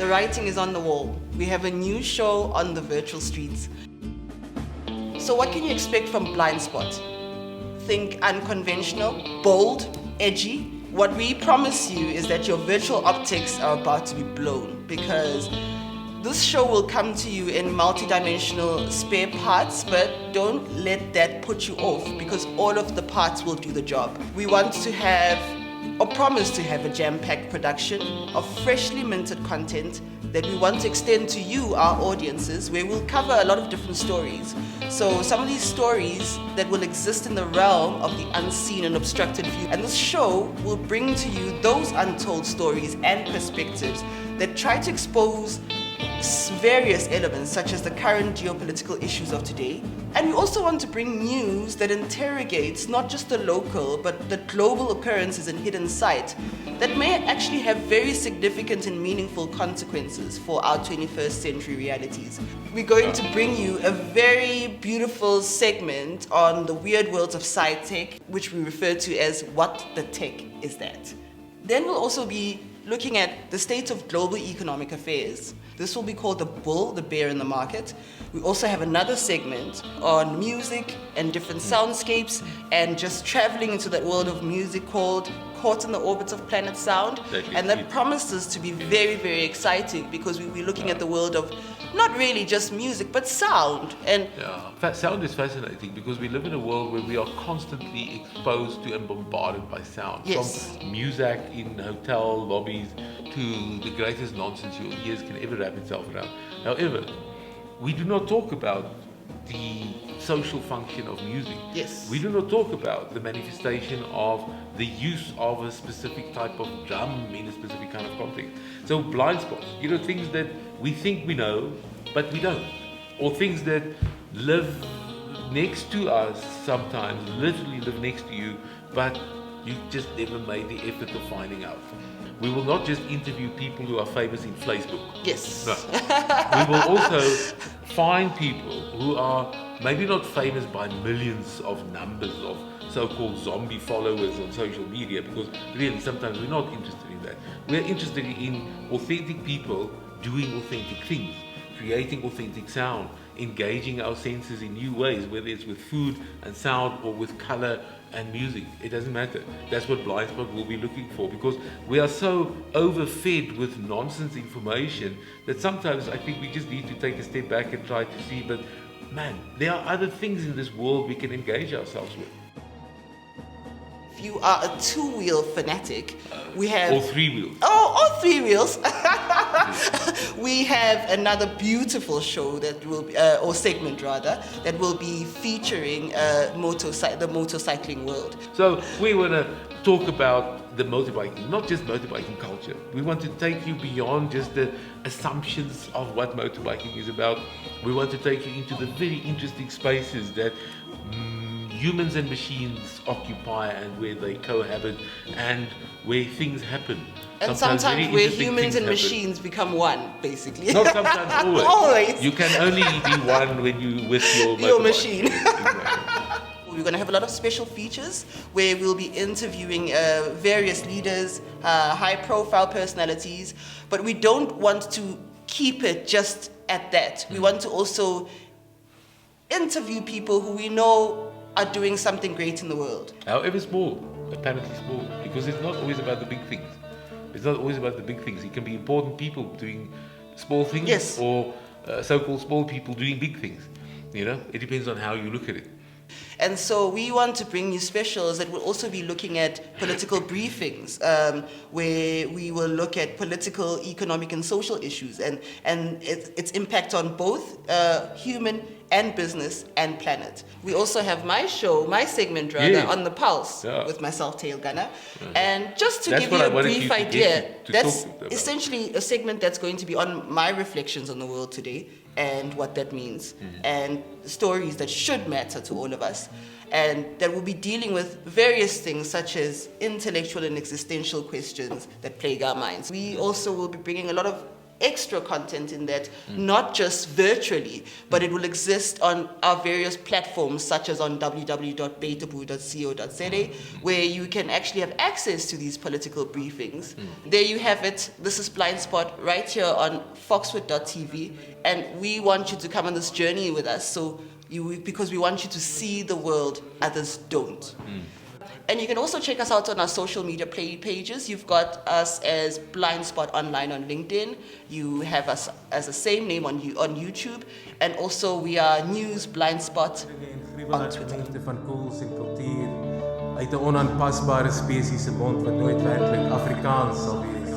the writing is on the wall. We have a new show on the virtual streets. So what can you expect from Blindspot? Think unconventional, bold, edgy. What we promise you is that your virtual optics are about to be blown, because this show will come to you in multi-dimensional spare parts, but don't let that put you off, because all of the parts will do the job. We want to have, or promise to have, a jam-packed production of freshly minted content that we want to extend to you, our audiences, where we'll cover a lot of different stories. So some of these stories that will exist in the realm of the unseen and obstructed view. And this show will bring to you those untold stories and perspectives that try to expose various elements such as the current geopolitical issues of today. And we also want to bring news that interrogates not just the local but the global occurrences in hidden sight that may actually have very significant and meaningful consequences for our 21st century realities. We're going to bring you a very beautiful segment on the weird worlds of sci-tech, which we refer to as What the Tech Is That? Then we'll also be looking at the state of global economic affairs. This will be called The Bull, the Bear in the Market. We also have another segment on music and different soundscapes and just traveling into that world of music called Caught in the Orbit of Planet Sound. And that promises to be very, very exciting, because we'll be looking at the world of not really just music, but sound. And sound is fascinating because we live in a world where we are constantly exposed to and bombarded by sound. Yes. From music in hotel lobbies to the greatest nonsense your ears can ever wrap itself around. However, we do not talk about the social function of music. Yes. We do not talk about the manifestation of the use of a specific type of drum in a specific kind of context. So blind spots, things that we think we know, but we don't. Or things that live next to us sometimes, literally live next to you, but you just never made the effort of finding out. We will not just interview people who are famous in Facebook. yes. No. We will also find people who are maybe not famous by millions of numbers of so-called zombie followers on social media, because really sometimes we're not interested in that. We're interested in authentic people doing authentic things, creating authentic sound, engaging our senses in new ways, whether it's with food and sound or with color and music. It doesn't matter. That's what Blindspot will be looking for, because we are so overfed with nonsense information that sometimes I think we just need to take a step back and try to see, but man, there are other things in this world we can engage ourselves with. If you are a two-wheel fanatic, we have... Or three wheels. Oh, all three wheels. We have another beautiful show that will be, or segment rather, that will be featuring the motorcycling world. So we want to talk about the motorbiking, not just motorbiking culture. We want to take you beyond just the assumptions of what motorbiking is about. We want to take you into the very interesting spaces that humans and machines occupy, and where they cohabit, and where things happen. And sometimes where humans and machines become one, basically. Not sometimes, always. Always. You can only be one when you with your machine. Exactly. We're going to have a lot of special features where we'll be interviewing various leaders, high-profile personalities, but we don't want to keep it just at that. We want to also interview people who we know are doing something great in the world. However small, apparently small, because it's not always about the big things. It's not always about the big things. It can be important people doing small things, yes, or so-called small people doing big things. It depends on how you look at it. And so we want to bring you specials that will also be looking at political briefings, where we will look at political, economic, and social issues and its impact on both human and business and planet. We also have my segment on the Pulse with myself, Tail Gunner. And just to give you a brief idea, that's essentially a segment that's going to be on my reflections on the world today and what that means, and stories that should matter to all of us, and that will be dealing with various things such as intellectual and existential questions that plague our minds. We also will be bringing a lot of extra content in that, not just virtually, but it will exist on our various platforms, such as on www.betabu.co.za, where you can actually have access to these political briefings. There you have it. This is Blindspot right here on foxwood.tv, and we want you to come on this journey with us, because we want you to see the world others don't. And you can also check us out on our social media pages. You've got us as Blindspot Online on LinkedIn. You have us as the same name on YouTube. And also we are News Blindspot on Twitter. Van koels en kultuur uit 'n onaanpasbare spesies se mond wat nooit werklik Afrikaans sal wees.